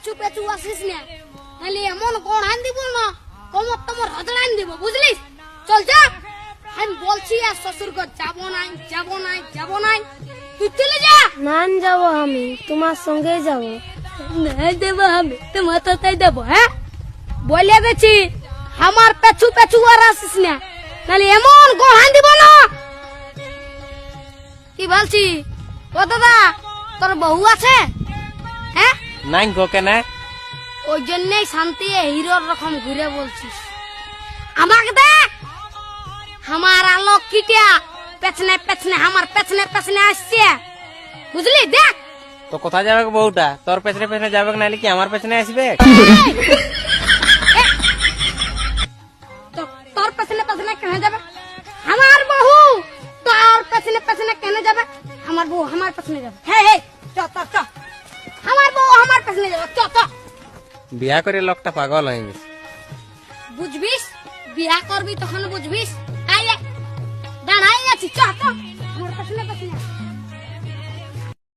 পেছু পেছু আসিস না, নাহলে এমন কোন আন দিব না কমর তোমার হজড়ান দিব, বুঝলি? চল যা, আমি বলছি আর শ্বশুর ঘর যাবো নাই যাবো নাই যাবো নাই, তুই চলে যা। না যাব, আমি তোমার সঙ্গে যাব। নাই দেবো আমি তোমার তাই দেবো, হ্যাঁ বলে গেছি আমার পেছু পেছু আর আসিস না, নাহলে এমন গোহান দিব না। কি বলছি ও দাদা, তোর বউ আছে? হ্যাঁ নাই গো কেন? ওই জন্যই শান্তি হিরোর রকম ঘুরে বলছিস। আমাকে দেখ, আমার আলোক কিটা পেছনে পেছনে আমার পেছনে পেছনে আসছে, বুঝলি? দেখ তো কোথায় যাবে গো বউটা? তোর পেছনে পেছনে যাবে নাহলে কি আমার পেছনে আসবে? তোর পেছনে পেছনে কেন যাবে? আমার বউ তোর পেছনে পেছনে কেন যাবে? আমার বউ আমার পেছনে যাবে। হ্যাঁ হ্যাঁ, চ চ চ, আমার বউ আমার পেছনে যাবে, চ চ। বিয়া করে লোকটা পাগল হয়ে গেছে। বুঝবিস, বিয়া করবি তখন বুঝবিস। আয় দাঁড়াই আছি, চ চ, আমার পেছনে পেছনে।